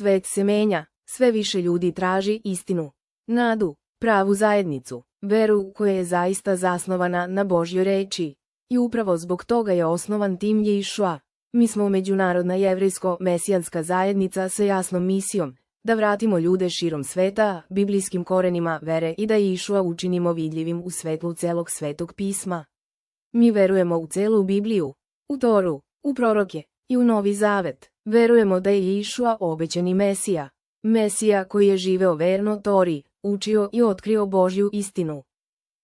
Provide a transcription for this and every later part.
Svet se menja, sve više ljudi traži istinu, nadu, pravu zajednicu, veru koja je zaista zasnovana na Božjoj reči. I upravo zbog toga je osnovan tim Ješua. Mi smo međunarodna jevrejsko-mesijanska zajednica sa jasnom misijom, da vratimo ljude širom sveta, biblijskim korenima vere i da Ješua učinimo vidljivim u svetlu celog Svetog pisma. Mi verujemo u celu Bibliju, u Toru, u proroke i u Novi Zavet. Verujemo da je Ješua obećani Mesija. Mesija koji je živeo verno Tori, učio i otkrio Božju istinu.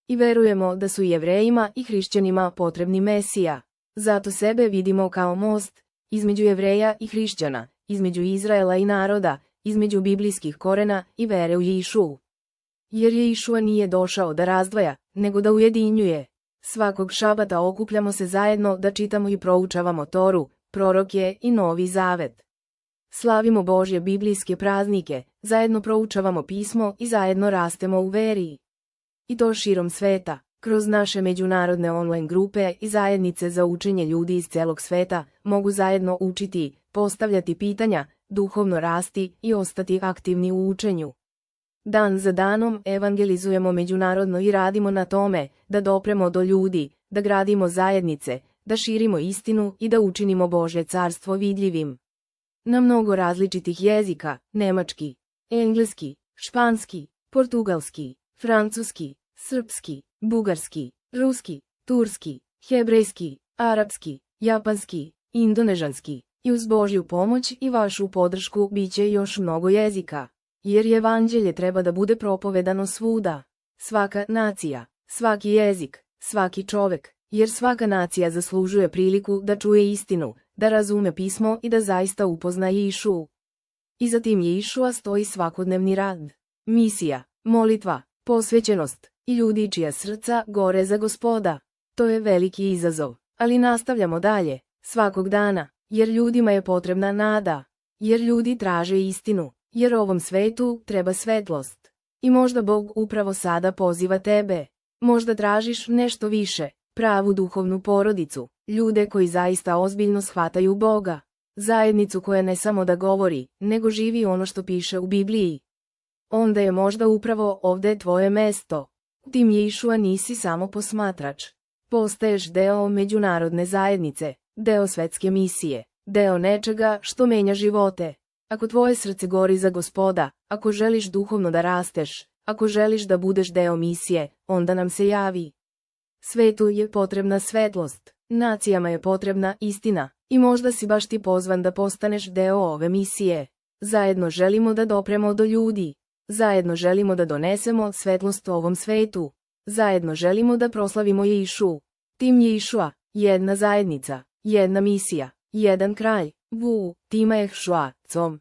I verujemo da su Jevrejima i hrišćanima potrebni Mesija. Zato sebe vidimo kao most između Jevreja i hrišćana, između Izraela i naroda, između biblijskih korena i vere u Ješuu. Jer Ješua nije došao da razdvaja, nego da ujedinjuje. Svakog šabata okupljamo se zajedno da čitamo i proučavamo Toru, proroke i Novi Zavet. Slavimo Božje biblijske praznike, zajedno proučavamo pismo i zajedno rastemo u veri. I to širom sveta, kroz naše međunarodne online grupe i zajednice za učenje ljudi iz celog sveta, mogu zajedno učiti, postavljati pitanja, duhovno rasti i ostati aktivni u učenju. Dan za danom evangelizujemo međunarodno i radimo na tome da dopremo do ljudi, da gradimo zajednice, da širimo istinu i da učinimo Božje carstvo vidljivim. Na mnogo različitih jezika, nemački, engleski, španski, portugalski, francuski, srpski, bugarski, ruski, turski, hebrejski, arapski, japanski, indonežanski, i uz Božju pomoć i vašu podršku biće još mnogo jezika, jer evanđelje treba da bude propovedano svuda. Svaka nacija, svaki jezik, svaki čovek, jer svaka nacija zaslužuje priliku da čuje istinu, da razume pismo i da zaista upozna Ješuu. I za tim Ješua stoji svakodnevni rad, misija, molitva, posvećenost i ljudi čija srca gore za Gospoda. To je veliki izazov, ali nastavljamo dalje, svakog dana, jer ljudima je potrebna nada, jer ljudi traže istinu, jer ovom svetu treba svetlost. I možda Bog upravo sada poziva tebe, možda tražiš nešto više, pravu duhovnu porodicu, ljude koji zaista ozbiljno shvataju Boga, zajednicu koja ne samo da govori, nego živi ono što piše u Bibliji. Onda je možda upravo ovde tvoje mesto. Tim Ješua nisi samo posmatrač. Postaješ deo međunarodne zajednice, deo svetske misije, deo nečega što menja živote. Ako tvoje srce gori za Gospoda, ako želiš duhovno da rasteš, ako želiš da budeš deo misije, onda nam se javi. Svetu je potrebna svetlost, nacijama je potrebna istina, i možda si baš ti pozvan da postaneš deo ove misije. Zajedno želimo da dopremo do ljudi. Zajedno želimo da donesemo svetlost ovom svetu. Zajedno želimo da proslavimo Ješuu. Tim Ješua, jedna zajednica, jedna misija, jedan kralj, Tima Ješua, com.